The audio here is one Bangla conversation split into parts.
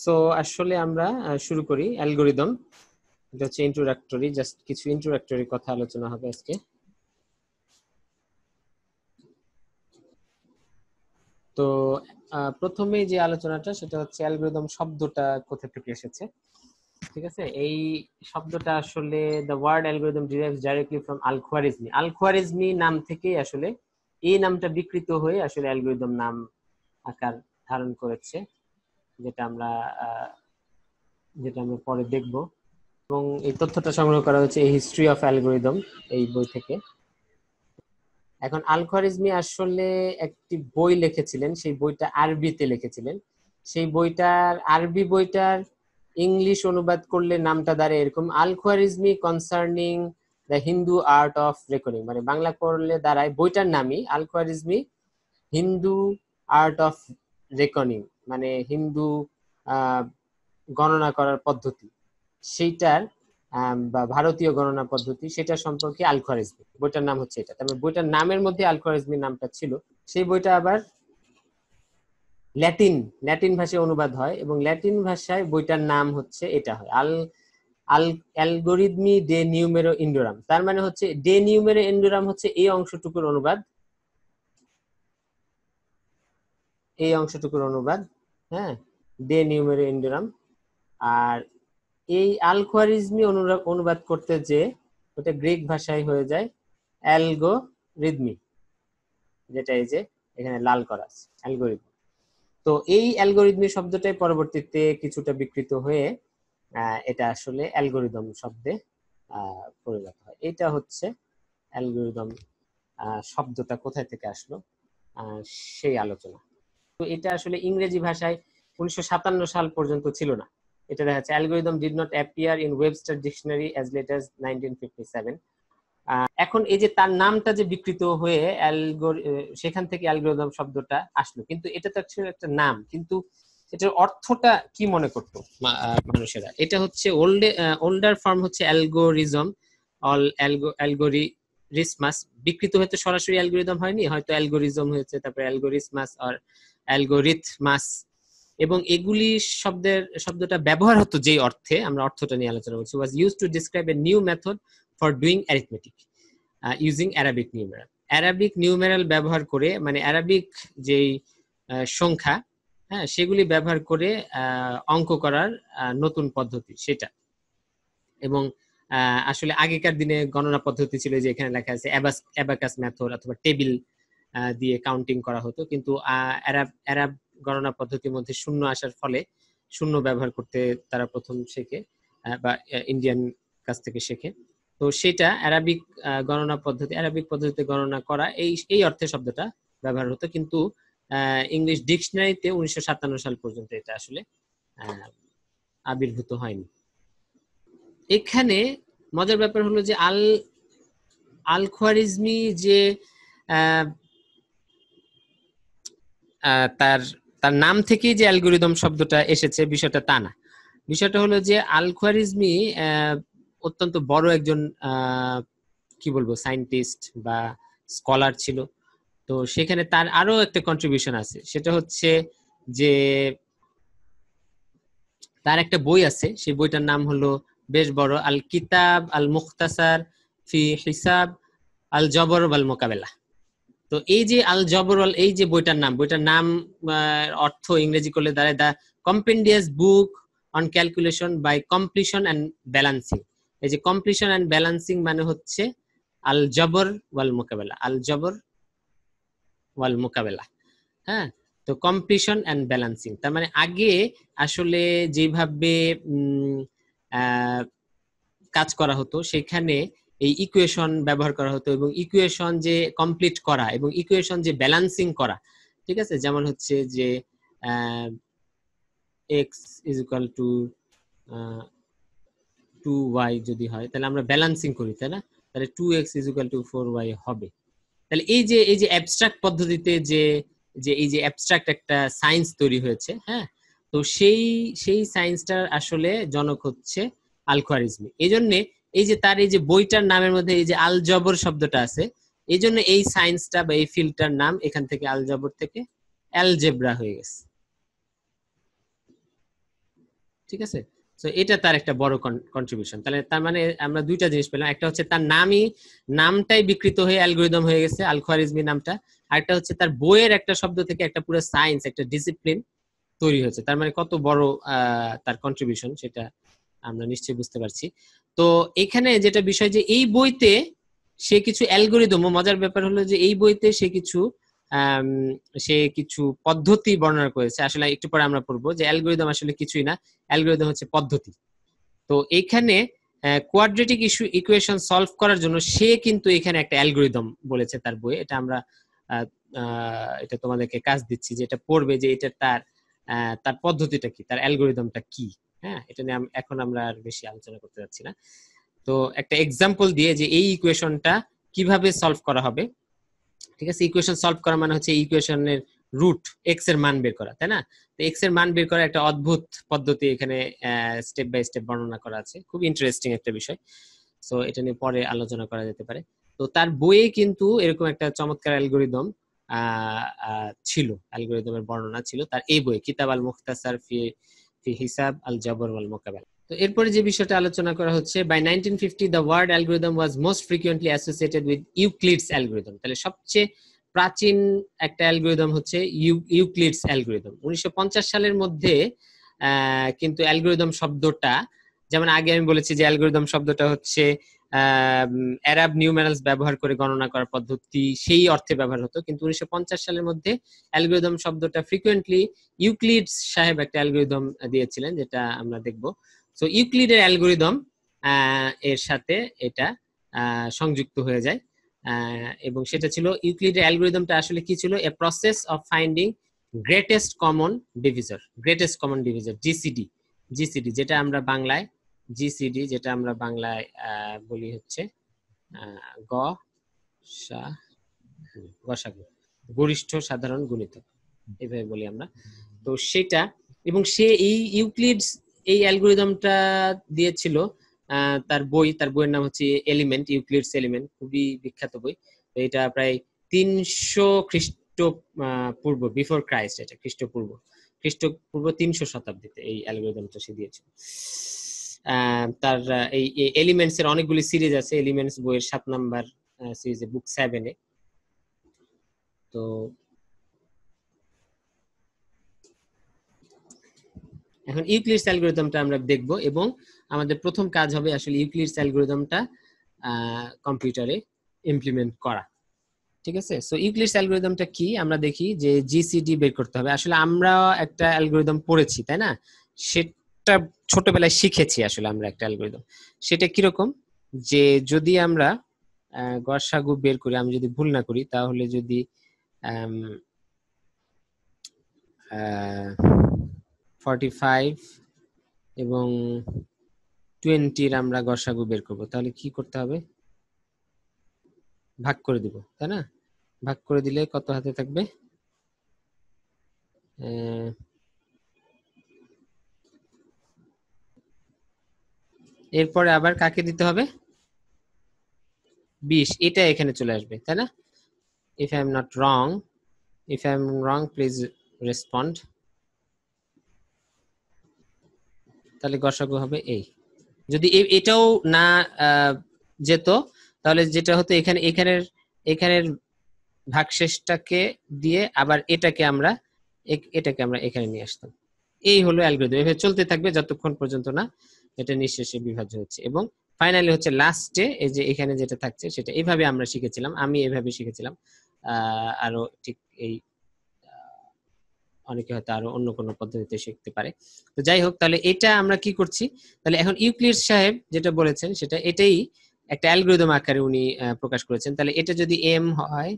সো আসলে আমরা শুরু করি অ্যালগরিদম। এটা হচ্ছে ইন্ট্রোডাক্টরি, জাস্ট কিছু ইন্ট্রোডাক্টরি কথা আলোচনা হবে আজকে। তো প্রথমে যে আলোচনাটা সেটা হচ্ছে অ্যালগরিদম শব্দটা কোথা থেকে এসেছে। ঠিক আছে, এই শব্দটা আসলে the word algorithm derives directly from Al-Khwarizmi. Al-Khwarizmi নাম থেকে আসলে এই নামটা বিকৃত হয়ে আসলে অ্যালগরিদম নাম আকার ধারণ করেছে, যেটা আমরা পরে দেখব। এবং এই তথ্যটা সংগ্রহ করা হচ্ছে এই হিস্ট্রি অফ অ্যালগরিদম এই বই থেকে। এখন আল-খোয়ারিজমি আসলে একটি বই লিখেছিলেন, সেই বইটা আরবিতে লিখেছিলেন। সেই বইটার আরবি বইটার ইংলিশ অনুবাদ করলে নামটা দাঁড়ায় এরকম, Al-Khwarizmi concerning the Hindu art of recording, মানে বাংলা করলে দাঁড়ায় বইটার নামই Al-Khwarizmi Hindu art of recording, মানে হিন্দু গণনা করার পদ্ধতি, সেইটার বা ভারতীয় গণনা পদ্ধতি, সেটা সম্পর্কে আল-খোয়ারিজমি, বইটার নাম হচ্ছে এটা। তারপরে বইটার নামের মধ্যে আল-খোয়ারিজমি নামটা ছিল। সেই বইটা আবার ল্যাটিন ভাষায় অনুবাদ হয় এবং ল্যাটিন ভাষায় বইটার নাম হচ্ছে এটা হয় অ্যালগরিদমি ডে নিউমেরো ইন্ডোরাম। তার মানে হচ্ছে ডে নিউমেরো ইন্ডোরাম হচ্ছে এই অংশটুকুর অনুবাদ, এই অংশটুকুর অনুবাদ, হ্যাঁ, ডে নিউমেরো ইন্ডোরাম। আর এই আল-খোয়ারিজমি অনুবাদ করতে যে ওটা গ্রিক ভাষায় হয়ে যায় অ্যালগোরিদমি, যেটা এই যে এখানে লাল করা আছে অ্যালগরিদম। তো এই অ্যালগরিদমি শব্দটাই পরবর্তীতে কিছুটা বিকৃত হয়ে এটা আসলে অ্যালগরিদম শব্দে পরিণত হয়। এটা হচ্ছে অ্যালগরিদম শব্দটা কোথায় থেকে আসলো সেই আলোচনা। তো এটা আসলে ইংরেজি ভাষায় 1957 সাল পর্যন্ত ছিল না। এটা দেখা যাচ্ছে algorithm did not appear in Webster dictionary as late as 1957। এখন এই যে তার নামটা যে বিকৃত হয়ে সেখান থেকে অ্যালগরিদম শব্দটা আসলো, কিন্তু এটা তো একটা নাম, কিন্তু এটার অর্থটা কি মনে করতো মানুষেরা? এটা হচ্ছে ওল্ডার ফর্ম হচ্ছে অ্যালগোরিজম, অ্যালগোরিসমাস। বিকৃত হয়তো সরাসরি অ্যালগরিদম হয়নি, হয়তো অ্যালগোরিজম হয়েছে, তারপরে অ্যালগোরিসমাস আর অ্যালগোরিথমাস। এবং এগুলি শব্দটা ব্যবহার হতো যে অর্থে, আমরা অর্থটা নিয়ে আলোচনা করছি, ওয়াজ used to describe a new method for doing arithmetic using Arabic numeral. Arabic numeral ব্যবহার করে, মানে অ্যারাবিক যেই সংখ্যা, হ্যাঁ, সেগুলি ব্যবহার করে অঙ্ক করার নতুন পদ্ধতি সেটা। এবং আসলে আগেকার দিনে গণনা পদ্ধতি ছিল যে এখানে লেখা আছে অ্যাবাকাস মেথড অথবা টেবিল দিয়ে কাউন্টিং করা হতো, কিন্তু অ্যারাব গণনা পদ্ধতির মধ্যে শূন্য আসার ফলে শূন্য ব্যবহার করতে তারা প্রথম শেখে বা ইন্ডিয়ান কাছ থেকে শেখে। তো সেটা অ্যারাবিক গণনা পদ্ধতি, অ্যারাবিক পদ্ধতিতে গণনা করা, এই অর্থে শব্দটা ব্যবহার হতো। কিন্তু ইংলিশ ডিকশনারিতে 1957 সাল পর্যন্ত এটা আসলে আবির্ভূত হয়নি। এখানে মজার ব্যাপার হলো যে আল-খোয়ারিজমি যে তার নাম থেকেই যে অ্যালগরিদম শব্দটা এসেছে বিষয়টা তা না। বিষয়টা হলো যে আল-খোয়ারিজমি অত্যন্ত বড় একজন কি বলবো সায়েন্টিস্ট বা স্কলার ছিল। তো সেখানে তার আরো একটা কন্ট্রিবিউশন আছে, সেটা হচ্ছে যে তার একটা বই আছে, সেই বইটার নাম হলো বেশ বড়, আল কিতাব আল মুখতাসার ফি হিসাব আল জবর ওয়াল মোকাবেলা। তো এই যে আল জবর ওয়াল, এই যে বইটার নাম অর্থ ইংরেজি করলে দাঁড়ায় the compendious book on calculation by completion and balancing. এই যে কমপ্লিশন অ্যান্ড ব্যালেন্সিং মানে হচ্ছে আল জবর ওয়াল মোকাবেলা, আল জবর ওয়াল মোকাবেলা। হ্যাঁ, তো কমপ্লিশন অ্যান্ড ব্যালেন্সিং তার মানে আগে আসলে যেভাবে কাজ করা হতো সেখানে এই ইকুয়েশন ব্যবহার করা হতো, এবং ইকুয়েশন যে কমপ্লিট করা এবং ইকুয়েশন যে ব্যালেন্সিং করা, ঠিক আছে, যেমন হচ্ছে যে x is equal to 2y যদি হয় তাহলে আমরা ব্যালেন্সিং করি, তাই না? তাহলে 2x is equal to 4y হবে। তাহলে এই যে অ্যাবস্ট্রাক্ট পদ্ধতিতে যে এই যে অ্যাবস্ট্রাক্ট একটা সায়েন্স তৈরি হয়েছে, হ্যাঁ, তো সেই সায়েন্সটার আসলে জনক হচ্ছে আল-খোয়ারিজমি। এই জন্য এই যে তার এই যে বইটার নামের মধ্যে এই যে আল জবর শব্দটা আছে, এই জন্য এই সায়েন্সটা বা এই ফিল্ডটার নাম এখান থেকে আল জবর থেকে অ্যালজেব্রা হয়ে গেছে। ঠিক আছে। সো এটা তার একটা বড় কন্ট্রিবিউশন। তাহলে তার মানে আমরা দুইটা জিনিস পেলাম, একটা হচ্ছে তার নামটাই বিকৃত হয়ে অ্যালগরিদম হয়ে গেছে, আল খোয়ারিজমি নামটা। আরেকটা হচ্ছে তার বইয়ের একটা শব্দ থেকে একটা পুরো সায়েন্স, একটা ডিসিপ্লিন তৈরি হয়েছে। তার মানে কত বড় তার কন্ট্রিবিউশন সেটা আমরা নিশ্চয়ই বুঝতে পারছি। তো এখানে যেটা বিষয় যে এই বইতে সে কিছু অ্যালগরিদম, মজার ব্যাপার হলো যে এই বইতে সে কিছু পদ্ধতি বর্ণনা করেছে। আসলে একটু পরে আমরা পড়বো যে অ্যালগরিদম আসলে কিছুই না, অ্যালগরিদম হচ্ছে পদ্ধতি। তো এখানে কোয়াড্রেটিক ইকুয়েশন সলভ করার জন্য সে কিন্তু এখানে একটা অ্যালগরিদম বলেছে তার বইয়ে। এটা আমরা এটা তোমাদেরকে কাজ দিচ্ছি যে এটা পড়বে যে এটা তার পদ্ধতিটা কি, তার অ্যালগরিদমটা কি। হ্যাঁ, এটা নিয়ে এখন আমরা আর বেশি আলোচনা করতে যাচ্ছি না। তো একটা এক্সাম্পল দিয়ে যে এই ইকুয়েশনটা কিভাবে সলভ করা হবে। ঠিক আছে, ইকুয়েশন সলভ করা মানে হচ্ছে ইকুয়েশনের রুট এক্স এর মান বের করা, তাই না? তো এক্স এর মান বের করা একটা অদ্ভুত পদ্ধতি এখানে স্টেপ বাই স্টেপ বর্ণনা করা আছে, খুব ইন্টারেস্টিং একটা বিষয়। সো এটা নিয়ে পরে আলোচনা করা যেতে পারে। তো তার বইয়ে কিন্তু এরকম একটা চমৎকার অ্যালগরিদম ছিল, অ্যালগরিদমের বর্ণনা ছিল তার এই বই কিতাব আল মুখতাসার ফি হিসাব আল জবর ওয়াল মুকাবালা। তো এরপরে যে বিষয়টা আলোচনা করা হচ্ছে, by 1950 the word algorithm was most frequently associated with Euclid's algorithm. তাহলে সবচেয়ে প্রাচীন একটা অ্যালগরিদম হচ্ছে ইউক্লিডস অ্যালগরিদম। 1950 সালের মধ্যে কিন্তু অ্যালগরিদম শব্দটা, যেমন আগে আমি বলেছি যে অ্যালগরিদম শব্দটা হচ্ছে অ্যারাব নিউমেরালস ব্যবহার করে গণনা করার পদ্ধতি, সেই অর্থে ব্যবহার হতো। কিন্তু 1950 সালের মধ্যে অ্যালগরিদম শব্দটা ফ্রিকুয়েন্টলি ইউক্লিডস সাহেব একটা অ্যালগরিদম দিয়েছিলেন, যেটা আমরা দেখব। সো ইউক্লিডের অ্যালগরিদম এর সাথে এটা সংযুক্ত হয়ে যায়, এবং সেটা ছিল ইউক্লিডের অ্যালগরিদমটা আসলে কি ছিল, a process of finding greatest common divisor, greatest common divisor GCD, যেটা আমরা বাংলায় জিসিডি, যেটা আমরা বাংলায় বলি হচ্ছে গসাগু, গরিষ্ঠ সাধারণ গুণিতক, এইভাবে বলি আমরা। তো সেটা, এবং সে এই ইউক্লিডস এই অ্যালগরিদমটা দিয়েছিল তার বইয়ের নাম হচ্ছে এলিমেন্ট, ইউক্লিডস এলিমেন্ট, খুবই বিখ্যাত বই। তো এটা প্রায় 300 খ্রিস্টপূর্ব, বিফোর ক্রাইস্ট, এটা খ্রিস্টপূর্ব 300 শতাব্দীতে এই অ্যালগরিদমটা সে দিয়েছিল। তার এই এলিমেন্টস এর অনেকগুলি সিরিজ আছে, এলিমেন্টস বইয়ের 7 নাম্বার সিরিজে, বুক 7 এ। তো এখন ইউক্লিডস অ্যালগরিদমটা আমরা দেখব, এবং আমাদের প্রথম কাজ হবে আসলে ইউক্লিডস অ্যালগরিদমটা কম্পিউটারে ইমপ্লিমেন্ট করা। ঠিক আছে, সো ইউক্লিডস অ্যালগরিদমটা কি আমরা দেখি, যে জিসিডি বের করতে হবে। আসলে আমরা একটা অ্যালগরিদম পড়েছি, তাই না? সেটা ছোটবেলায় শিখেছি আসলে আমরা একটা অ্যালগরিদম। সেটা কিরকম, যে যদি আমরা গসাগু বের করি, আমি যদি ভুল না করি, তাহলে যদি 45 এবং 20 আমরা গসাগু বের করব, তাহলে কি করতে হবে, ভাগ করে দিব, তাই না? ভাগ করে দিলে কত হাতে থাকবে, এরপরে আবার কাকে দিতে হবে, 20, এটা এখানে চলে আসবে, তাই না? if I am not wrong, if I am wrong please respond। তাহলে গসাগু হবে এই। যদি এটাও না যেত, তাহলে যেটা হতো এখানের ভাগশেষটাকে দিয়ে আবার এটাকে আমরা এখানে নিয়ে আসতাম। এই হলো অ্যালগরিদম, এভাবে চলতে থাকবে যতক্ষণ পর্যন্ত না এটা নিঃশেষে বিভাজ্য হচ্ছে, এবং ফাইনালি হচ্ছে লাস্টে এই যে এখানে যেটা থাকছে সেটা। এইভাবে আমরা শিখেছিলাম, আমি এইভাবে শিখেছিলাম, আরো ঠিক এই অনেকে হয়তো আরো অন্য কোনো পদ্ধতিতে শিখতে পারে। তো যাই হোক, তাহলে এটা আমরা কি করছি, তাহলে এখন ইউক্লিড সাহেব যেটা বলেছেন সেটা এটাই একটা অ্যালগরিদম আকারে উনি প্রকাশ করেছেন। তাহলে এটা যদি m হয়,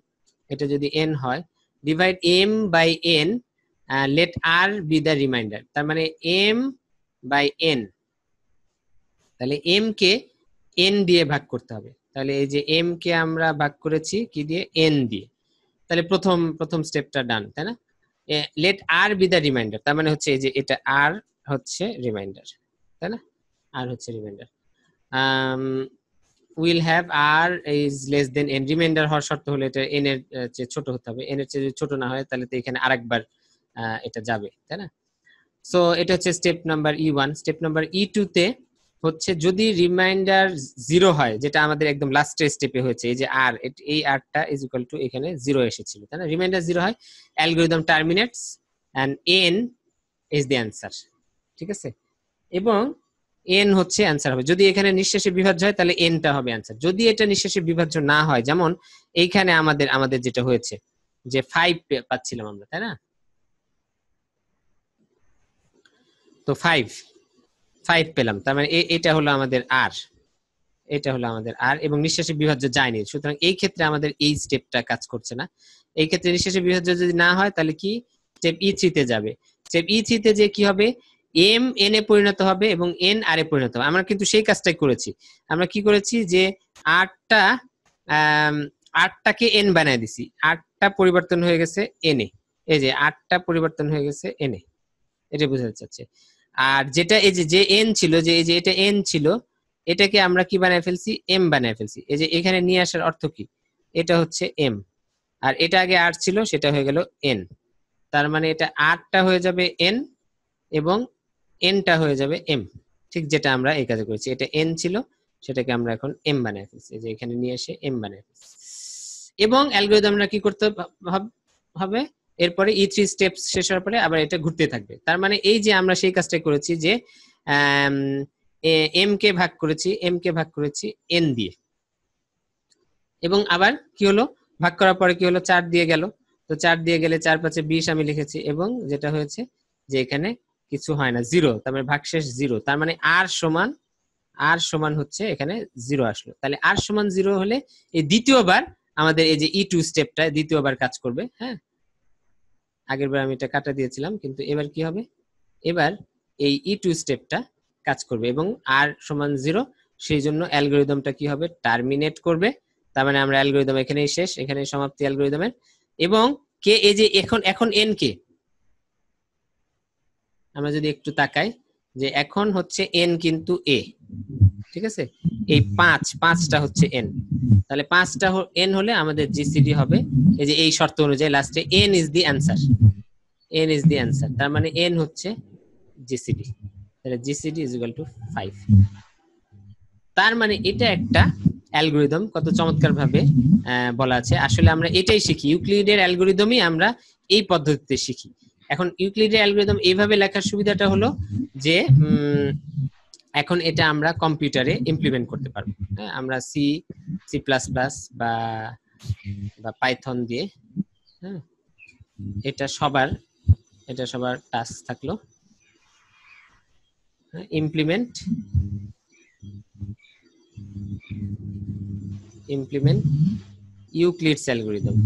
এটা যদি n হয়, divide m by n, let r be the remainder. তার মানে m বাই n, তাহলে m কে n দিয়ে ভাগ করতে হবে। তাহলে এই যে m কে আমরা ভাগ করেছি কি দিয়ে, n দিয়ে। তাহলে প্রথম স্টেপটা ডান, তাই না? Let r be the remainder, তার মানে হচ্ছে এই যে এটা আর হচ্ছে রিমাইন্ডার, তাই না? আর হচ্ছে remainder. Will have r is less than n, remainder হওয়ার শর্ত হলে এটা এন এর চেয়ে ছোট হতে হবে। এন এর চেয়ে যদি ছোট না হয় তাহলে তো এখানে আরেকবার এটা যাবে, তাই না? সো এটা হচ্ছে step number E1। Step number E2 তে হচ্ছে যদি রিমাইন্ডার 0 হয়, যেটা আমাদের একদম লাস্টের স্টেপে হয়েছে, এই যে আর, এই আরটা ইজ ইকুয়াল টু এখানে 0 এসেছিল, তাই না? রিমাইন্ডার 0 হয়, algorithm terminates and n is the answer. ঠিক আছে, এবং n হচ্ছে অ্যান্সার হবে। যদি এখানে নিঃশেষে বিভাজ্য হয় তাহলে n টা হবে অ্যান্সার। যদি এটা নিঃশেষে বিভাজ্য না হয়, যেমন এইখানে আমাদের যেটা হয়েছে যে 5 পাচ্ছিলাম আমরা, তাই না? তো 5 পেলাম, তার মানে এটা হলো আমাদের আর, এটা হলো আমাদের আর, এবং নিঃশেষে বিভাজ্য যায়নি। সুতরাং এই ক্ষেত্রে আমাদের এই স্টেপটা কাজ করছে না। এই ক্ষেত্রে নিঃশেষে বিভাজ্য যদি না হয় তাহলে কি স্টেপ E3 তে যাবে। স্টেপ E3 তে যে কি হবে, m n এ পরিণত হবে এবং n r এ পরিণত হবে। আমরা কিন্তু সেই কাজটাই করেছি। আমরা কি করেছি যে আটটাকে n বানায় দিছি, আটটা পরিবর্তন হয়ে গেছে n এ। এই যে আটটা পরিবর্তন হয়ে গেছে n এ, এটা বোঝাতে চাচ্ছে। আর যেটা এই যে n ছিল, যে এই যে এটা n ছিল, এটাকে আমরা কি বানায় ফেলছি, m বানায় ফেলছি। এই যে এখানে নিয়ে আসার অর্থ কি, এটা হচ্ছে m, আর এটা আগে r ছিল, সেটা হয়ে গেল n। তার মানে এটা rটা হয়ে যাবে n এবং nটা হয়ে যাবে m। ঠিক যেটা আমরা এই কাজে করেছি, এটা n ছিল, সেটাকে আমরা এখন m বানায় ফেলছি, এই যে এখানে নিয়ে এসে m বানায় ফেলছি। এবং অ্যালগরিদমটা কি করতে হবে, এরপরে E3 স্টেপস শেষ হওয়ার পরে আবার এটা ঘুরতে থাকবে। তার মানে এই যে আমরা সেই কাজটাই করেছি যে m কে ভাগ করেছি n দিয়ে, এবং আবার কি হলো, ভাগ করার পরে কি হলো, 4 দিয়ে গেল। তো 4 দিয়ে গেলে 4 5 20 আমি লিখেছি, এবং যেটা হয়েছে যে এখানে কিছু হয় না, 0, তার মানে ভাগশেষ 0। তার মানে r সমান হচ্ছে এখানে 0 আসলো। তাহলে r সমান 0 হলে এই দ্বিতীয়বার আমাদের এই যে E2 স্টেপটা দ্বিতীয়বার কাজ করবে। হ্যাঁ, আগের বার আমি এটা কাটা দিয়েছিলাম, কিন্তু এবার কি হবে, এবার এই E2 স্টেপটা কাজ করবে এবং r সমান 0, সেই জন্য অ্যালগরিদমটা কি হবে, টার্মিনেট করবে। তার মানে আমরা অ্যালগরিদম এখানেই শেষ, এখানেই সমাপ্তি অ্যালগরিদমের। এবং কে এই যে এখন n কে আমরা যদি একটু তাকাই, যে এখন হচ্ছে n কিন্তু a, ঠিক আছে, এই 5টা হচ্ছে n, তাহলে 5টা n হলে আমাদের জিসিডি হবে এই যে এই শর্ত অনুযায়ী লাস্টে n is the answer, n is the answer. তার মানে n হচ্ছে জিসিডি, তাহলে জিসিডি ইজ ইকুয়াল টু 5। তার মানে এটা একটা অ্যালগরিদম, কত চমৎকার ভাবে বলা আছে। আসলে আমরা এটাই শিখি, ইউক্লিডের অ্যালগরিদমই আমরা এই পদ্ধতিতে শিখি। এখন ইউক্লিডের অ্যালগরিদম এইভাবে লেখার সুবিধাটা হলো যে এখন এটা আমরা কম্পিউটারে ইমপ্লিমেন্ট করতে পারবো। হ্যাঁ, আমরা সি প্লাস প্লাস বা পাইথন দিয়ে, হ্যাঁ, এটা সবার টাস্ক থাকলো, ইমপ্লিমেন্ট ইউক্লিডস অ্যালগরিদম।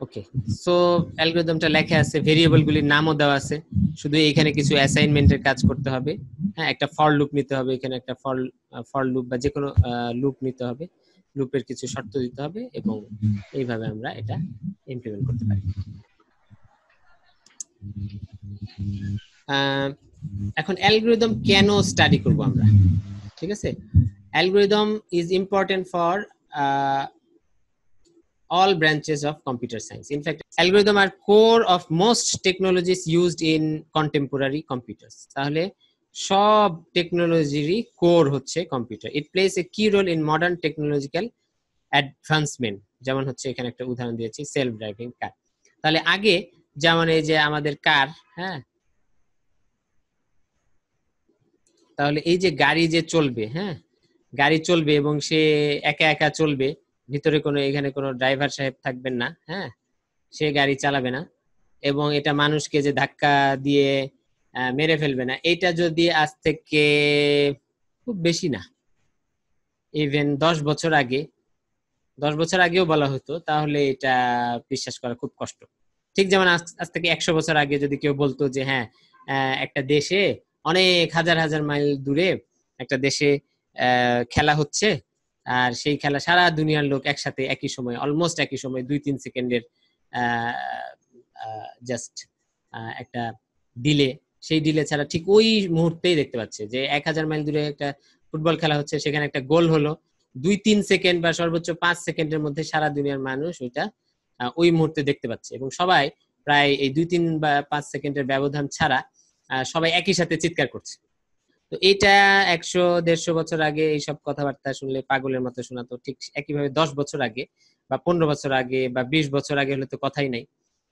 ওকে, সো অ্যালগরিদমটা লেখা আছে, ভেরিয়েবল গুলির নামও দেওয়া আছে, শুধু এখানে কিছু অ্যাসাইনমেন্টের কাজ করতে হবে। হ্যাঁ, একটা ফর লুপ নিতে হবে, এখানে একটা ফর লুপ বা যে কোনো লুপ নিতে হবে, লুপের কিছু শর্ত দিতে হবে, এবং এইভাবে আমরা এটা ইমপ্লিমেন্ট করতে পারি। এখন অ্যালগরিদম কেন স্টাডি করব আমরা, ঠিক আছে? Algorithm is important for all branches of computer science. In fact, algorithm are core of most technologies used in contemporary computers. তাহলে সব টেকনোলজিরই কোর হচ্ছে computer. It plays a key role in modern technological advancement. যেমন হচ্ছে এখানে একটা উদাহরণ দিয়েছি, সেলফ ড্রাইভিং কার। তাহলে আগে যেমন এই যে আমাদের কার, হ্যাঁ, তাহলে এই যে গাড়ি যে চলবে, হ্যাঁ, গাড়ি চলবে এবং সে একা একা চলবে, ভিতরে কোনো এখানে কোনো ড্রাইভার সাহেব থাকবেন না, হ্যাঁ, সে গাড়ি চালাবে না, এবং এটা মানুষকে যে ধাক্কা দিয়ে মেরে ফেলবে না। এটা যদি আজ থেকে খুব বেশি না, ইভেন 10 বছর আগেও বলা হতো, তাহলে এটা বিশ্বাস করা খুব কষ্ট। ঠিক যেমন আজ থেকে 100 বছর আগে যদি কেউ বলতো যে হ্যাঁ, একটা দেশে অনেক হাজার হাজার মাইল দূরে একটা দেশে খেলা হচ্ছে, আর সেই খেলা সারা দুনিয়ার লোক একসাথে একই সময়, অলমোস্ট একই সময় 2-3 সেকেন্ডের জাস্ট একটা ডিলে, সেই ডিলে ছাড়া ঠিক ওই মুহূর্তেই দেখতে পাচ্ছে যে 1000 মাইল দূরে একটা ফুটবল খেলা হচ্ছে, সেখানে একটা গোল হলো, 2-3 সেকেন্ড বা সর্বোচ্চ 5 সেকেন্ডের মধ্যে সারা দুনিয়ার মানুষ ওইটা ওই মুহূর্তে দেখতে পাচ্ছে, এবং সবাই প্রায় এই 2-3 বা 5 সেকেন্ডের ব্যবধান ছাড়া সবাই একই সাথে চিৎকার করছে। তো এটা 100-150 বছর আগে এইসব কথাবার্তা শুনলে পাগলের মতো শোনাতো, ঠিক একইভাবে 10 বছর আগে বা 15 বছর আগে বা 20 বছর আগে হলে তো কথাই নাই।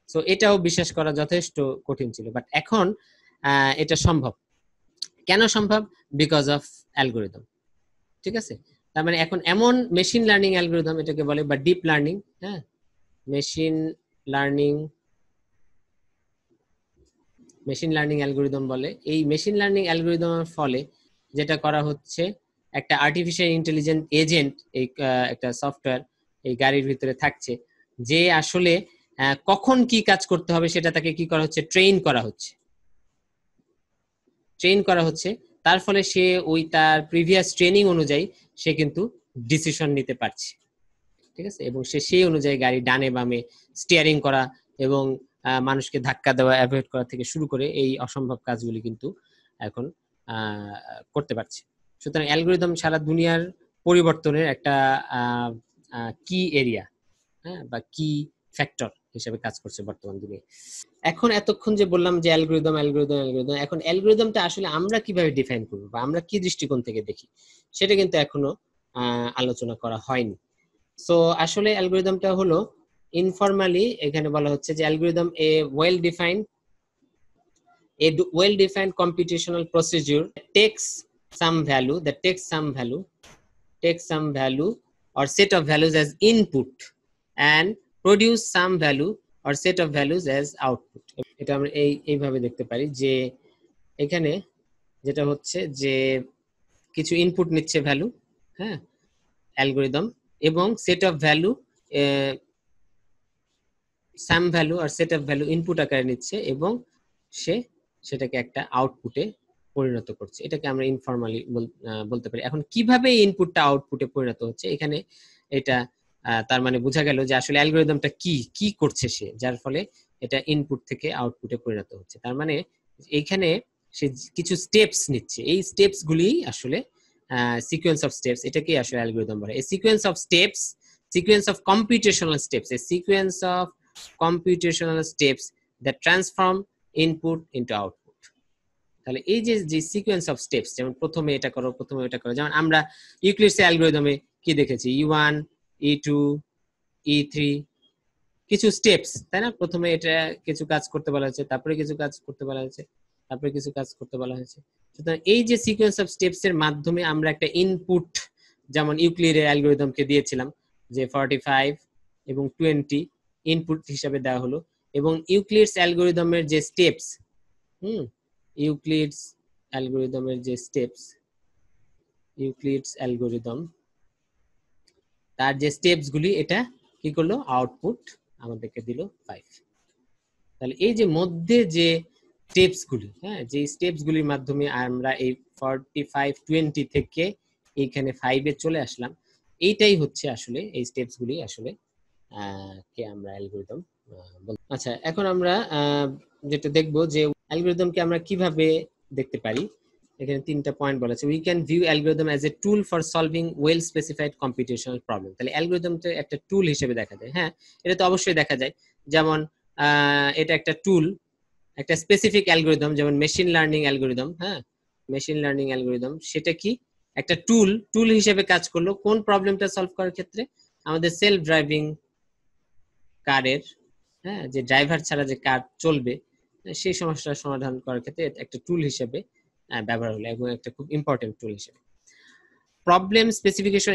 সো এটাও বিশ্বাস করা যথেষ্ট কঠিন ছিল, বাট এখন এটা সম্ভব। কেন সম্ভব? Because of algorithm. ঠিক আছে, তার মানে এখন এমন মেশিন লার্নিং অ্যালগোরিদম এটাকে বলে, বা ডিপ লার্নিং, হ্যাঁ, মেশিন লার্নিং অ্যালগোরিদম বলে। এই মেশিন লার্নিং অ্যালগোরিদমের ফলে যেটা করা হচ্ছে, একটা আর্টিফিশিয়াল ইন্টেলিজেন্ট এজেন্ট, এই একটা সফটওয়্যার এই গাড়ির ভিতরে থাকছে, যে আসলে কখন কি কাজ করতে হবে সেটা তাকে কি করা হচ্ছে, ট্রেন করা হচ্ছে। তার ফলে সে ওই তার প্রিভিয়াস ট্রেনিং অনুযায়ী সে কিন্তু ডিসিশন নিতে পারছে। ঠিক আছে, এবং সে সেই অনুযায়ী গাড়ি ডানে বামে স্টিয়ারিং করা এবং মানুষকে ধাক্কা দেওয়া অ্যাভয়েড করা থেকে শুরু করে এই অসম্ভব কাজগুলি কিন্তু এখন করতে পারছে। সুতরাং অ্যালগোরিদম সারা দুনিয়ার পরিবর্তনের একটা কি এরিয়া, হ্যাঁ, বা কি ফ্যাক্টর হিসেবে কাজ করছে বর্তমান দুনিয়ায়। এখন এতক্ষণ যে বললাম যে অ্যালগোরিদম, এখন অ্যালগোরিদমটা আসলে আমরা কিভাবে ডিফাইন করব বা আমরা কি দৃষ্টিকোণ থেকে দেখি সেটা কিন্তু এখনো আলোচনা করা হয়নি। সো আসলে অ্যালগোরিদমটা হলো ইনফরমালি এখানে বলা হচ্ছে যে algorithm well defined computational procedure takes some value or set of values as input and produce some value or set of values as output. এটা আমরা এইভাবে দেখতে পারি যে এখানে যেটা হচ্ছে যে কিছু ইনপুট নিচ্ছে ভ্যালু, হ্যাঁ, অ্যালগোরিদম, এবং set of value, some value আর সেট অফ ভ্যালু ইনপুট আকারে নিচ্ছে এবং সেটাকে একটা আউটপুটে পরিণত করছে। এটাকে আমরা ইনফরমালি বলতে পারি। এখন কিভাবে ইনপুটটা আউটপুটে পরিণত হচ্ছে, এখানে এটা তার মানে বোঝা গেল যে আসলে অ্যালগোরিদমটা কি করছে সে, যার ফলে এটা ইনপুট থেকে আউটপুটে পরিণত হচ্ছে। তার মানে এইখানে সে কিছু স্টেপস নিচ্ছে, এই স্টেপস গুলি আসলে সিকোয়েন্স অফ স্টেপস, এটাকেই আসলে অ্যালগোরিদম বলে। এই sequence of steps, sequence of computational steps, এই sequence of computational steps that transform input into output. তাহলে এই যে সিকোয়েন্স অফ স্টেপস, যেমন প্রথমে এটা করো, যেমন আমরা ইউক্লিডস অ্যালগরিদমে কি দেখেছি, E1 E2 E3 কিছু স্টেপস, তাই না? প্রথমে এটা কিছু কাজ করতে বলা হয়েছে, তারপরে কিছু কাজ করতে বলা হয়েছে, তারপরে কিছু কাজ করতে বলা হয়েছে। সুতরাং এই যে সিকোয়েন্স অফ স্টেপস এর মাধ্যমে আমরা একটা ইনপুট, যেমন ইউক্লিডের অ্যালগরিদমকে দিয়েছিলাম যে 45 এবং 20 ইনপুট হিসাবে দেওয়া হলো, এবং ইউক্লিডস অ্যালগরিদমের যে স্টেপস, ইউক্লিডস অ্যালগরিদম তার যে স্টেপস গুলি, এটা কি করলো, আউটপুট আমাদেরকে দিল 5। তাহলে এই যে মধ্যে যে স্টেপস গুলি, হ্যাঁ, যে স্টেপস গুলির মাধ্যমে আমরা এই 45-20 থেকে এইখানে 5 এ চলে আসলাম, এইটাই হচ্ছে আসলে এই স্টেপস গুলি আসলে কে আমরা অ্যালগরিদম বলতে। আচ্ছা, এখন আমরা যেটা দেখবো যে অ্যালগরিদমকে আমরা কিভাবে দেখতে পারি। এখানে 3টা পয়েন্ট বলা আছে। We can view algorithm as a tool for solving well specified computational problem. তাহলে অ্যালগরিদমটা একটা টুল হিসেবে দেখা যায়। হ্যাঁ, এটা তো অবশ্যই দেখা যায়। যেমন এটা একটা টুল, একটা স্পেসিফিক অ্যালগরিদম, যেমন মেশিন লার্নিং অ্যালগরিদম। হ্যাঁ, মেশিন লার্নিং অ্যালগরিদম সেটা কি, একটা টুল হিসেবে কাজ করলো কোন প্রবলেমটা সলভ করার ক্ষেত্রে, আমাদের সেলফ ড্রাইভিং কারের, হ্যাঁ, যে ড্রাইভার ছাড়া যে কার চলবে সেই সমস্যার সমাধান করার ক্ষেত্রে একটা টুল হিসেবে ব্যবহার হলো, এবং একটা খুব ইম্পর্টেন্ট টুল হিসেবে। Problem specification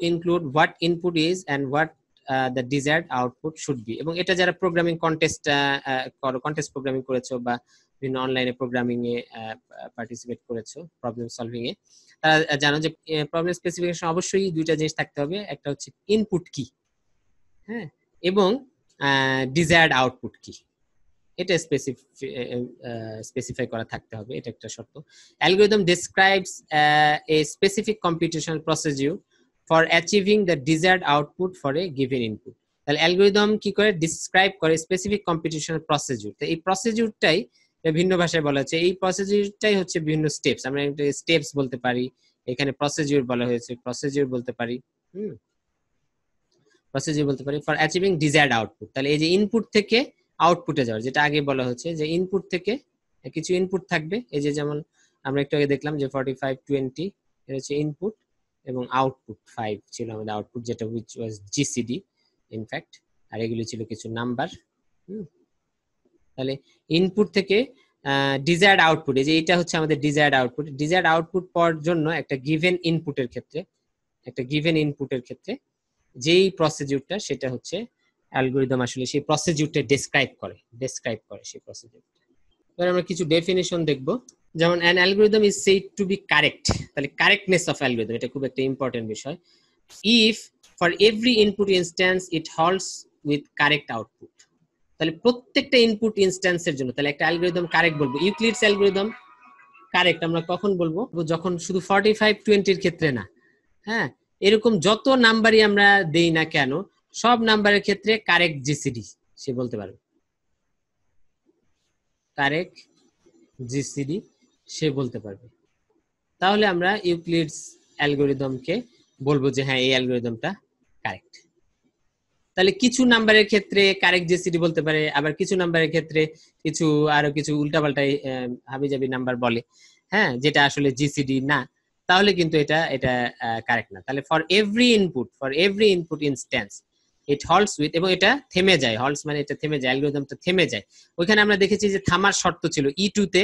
include what input is and what the desired output should be. এবং এটা যারা প্রোগ্রামিং কন্টেস্ট প্রোগ্রামিং করেছো বা বিভিন্ন অনলাইনে প্রোগ্রামিং এ পার্টিসিপেট করেছো, প্রবলেম সলভিং এ, তারা জানো যে প্রবলেম স্পেসিফিকেশন অবশ্যই দুইটা জিনিস থাকতে হবে, একটা হচ্ছে ইনপুট কি, হ্যাঁ, এবং ডিজায়ার্ড আউটপুট কি, এটা স্পেসিফাই করা থাকতে হবে, এটা একটা শর্ত। Algorithm describes a specific computational procedure for achieving the desired output for a given input. তাহলে অ্যালগরিদম কি করে, ডিসক্রাইব করে স্পেসিফিক কম্পিউটেশনাল প্রসিডিউর। তো এই প্রসিডিউরটাই ভিন্ন ভাষায় বলা হচ্ছে, এই প্রসিডিউরটাই হচ্ছে বিভিন্ন স্টেপস, আমরা স্টেপস বলতে পারি, এখানে প্রসিডিউর বলা হয়েছে, প্রসিডিউর বলতে পারি, প্রসিডিউর বলতে পারি ফর অ্যাচিভিং ডিজায়ার্ড আউটপুট। তাহলে এই যে ইনপুট থেকে আউটপুটে যাওয়ার, যেটা আগে বলা হচ্ছে যে ইনপুট থেকে কিছু ইনপুট থাকবে, এই যে যেমন আমরা একটু আগে দেখলাম যে 4520 এটা হচ্ছে ইনপুট এবং আউটপুট 5 ছিল আমাদের আউটপুট, যেটা which was জিসিডি ইনফ্যাক্ট, আর এগুলি ছিল কিছু নাম্বার। তাহলে ইনপুট থেকে ডিজায়ার্ড আউটপুট, এই যে এটা হচ্ছে আমাদের ডিজায়ার্ড আউটপুট। ডিজায়ার্ড আউটপুট পাওয়ার জন্য একটা গিভেন ইনপুটের ক্ষেত্রে যেই প্রসিডিউরটা, সেটা হচ্ছে অ্যালগরিদম আসলে সেই প্রসিডিউরটা ডেসক্রাইব করে সেই প্রসিডিউরটা। এবার আমরা কিছু ডেফিনিশন দেখব, যেমন an algorithm is said to be correct. তাহলে কারেক্টনেস অফ অ্যালগরিদম, এটা খুব একটা ইম্পর্টেন্ট বিষয়। If for every input instance it holds with correct output. তাহলে প্রত্যেকটা ইনপুট ইনস্ট্যান্সের জন্য তাহলে একটা অ্যালগরিদম কারেক্ট বলবো। ইউক্লিডস অ্যালগরিদম কারেক্ট আমরা কখন বলবো? যখন শুধু 4520 এর ক্ষেত্রে না, হ্যাঁ, এরকম যত নাম্বারই আমরা দেই না কেন, সব নাম্বারের ক্ষেত্রে কারেক্ট জিসিডি সে বলতে পারবে, কারেক্ট জিসিডি সে বলতে পারবে। তাহলে আমরা ইউক্লিডস অ্যালগরিদমকে বলবো যে হ্যাঁ এই অ্যালগরিদমটা কারেক্ট। তাহলে কিছু নাম্বারের ক্ষেত্রে কারেক্ট জিসিডি বলতে পারে, আবার কিছু নাম্বারের ক্ষেত্রে আরো কিছু উল্টাপাল্টাই হাবিজাবি নাম্বার বলে, হ্যাঁ, যেটা আসলে জিসিডি না, তাহলে কিন্তু এটা কারেক্ট না। তাহলে for every input instance it holds with, এবং এটা থেমে যায়, হল্ডস মানে এটা থেমে যায়, অ্যালগরিদমটা থেমে যায়। ওইখানে আমরা দেখেছি যে থামার শর্ত ছিল E2 তে,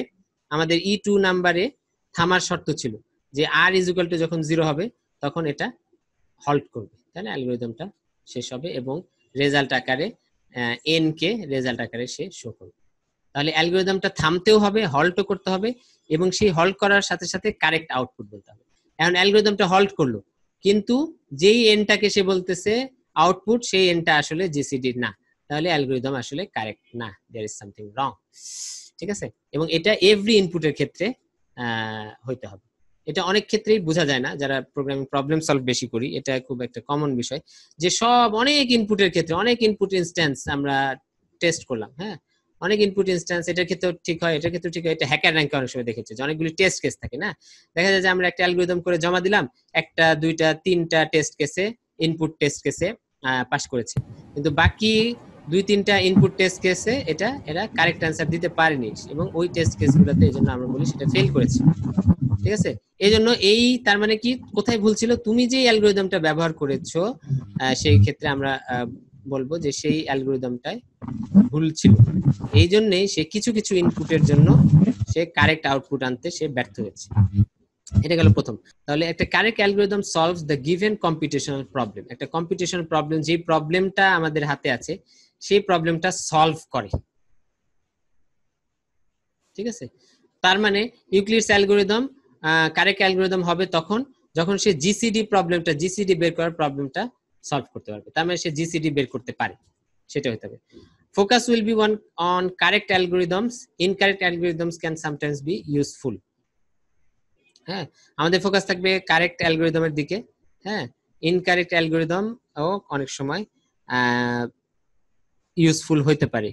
আমাদের E2 নাম্বারে থামার শর্ত ছিল যে r ইকুয়াল টু যখন 0 হবে তখন এটা হল্ট করবে, তাই না, অ্যালগরিদমটা শেষ হবে এবং রেজাল্ট আকারে n কে রেজাল্ট আকারে সে শো করবে। তাহলে অ্যালগরিদমটা থামতেও হবে, হল্টও করতে হবে, এবং সেই হল্ট করার সাথে সাথে কারেক্ট আউটপুট বলতে হবে। এখন অ্যালগরিদমটা হল্ট করলো, কিন্তু যেই এনটাকে সে বলতেছে আউটপুট, সেই এনটা আসলে জিসিডি না, তাহলে অ্যালগরিদম আসলে কারেক্ট না, দেয়ার ইজ সামথিং রং। ঠিক আছে, এবং এটা এভরি ইনপুটের ক্ষেত্রে হইতে হবে। এটা অনেক ক্ষেত্রেই বোঝা যায় না, যারা প্রোগ্রামিং প্রবলেম সলভ বেশি করি, এটা খুব একটা কমন বিষয় যে সব অনেক ইনপুটের ক্ষেত্রে অনেক ইনপুট ইনস্ট্যান্স আমরা টেস্ট করলাম, হ্যাঁ, অনেক ইনপুট ইনস্ট্যান্স, এটার ক্ষেত্রেও ঠিক হয়, এটার ক্ষেত্রেও ঠিক হয়। এটা হ্যাকার র্যাঙ্কে অনেক সময় দেখেছে যে অনেকগুলি টেস্ট কেস থাকে না, দেখা যায় যে আমরা একটা অ্যালগরিদম করে জমা দিলাম, একটা দুইটা তিনটা টেস্ট কেসে ইনপুট টেস্ট কেসে পাস করেছে, কিন্তু বাকি দুই তিনটা ইনপুট টেস্ট কেসে এরা কারেক্ট অ্যান্সার দিতে পারেনি, এবং ওই টেস্ট কেসগুলোতে এই জন্য আমরা বলি সেটা ফেল করেছে। ঠিক আছে, এই জন্য তার মানে কি, কোথায় ভুল ছিল? তুমি যে অ্যালগরিদমটা ব্যবহার করেছো সেই ক্ষেত্রে আমরা বলবো যে সেই অ্যালগরিদমটাই ভুল ছিল, এই জন্যই সে কিছু কিছু ইনপুটের জন্য সে কারেক্ট আউটপুট আনতে সে ব্যর্থ হয়েছে। এটা গেল প্রথম। তাহলে একটা correct algorithm solves the given computational problem. একটা কম্পিটিশনাল প্রবলেম, যে প্রবলেমটা আমাদের হাতে আছে সেই প্রবলেমটা সলভ করে। ঠিক আছে, তার মানে ইউক্লিডস অ্যালগরিদম কারেক্ট অ্যালগরিদম হবে তখন যখন সে জিসিডি বের করার প্রবলেমটা সলভ করতে পারবে, তার মানে সে জিসিডি বের করতে পারে, সেটা হতে হবে। Focus will be on correct algorithms, incorrect algorithms can sometimes be useful. হ্যাঁ, আমাদের ফোকাস থাকবে কারেক্ট অ্যালগরিদমের দিকে, হ্যাঁ, ইনকারেক্ট অ্যালগরিদম ও অনেক সময় ইউজফুল হতে পারে।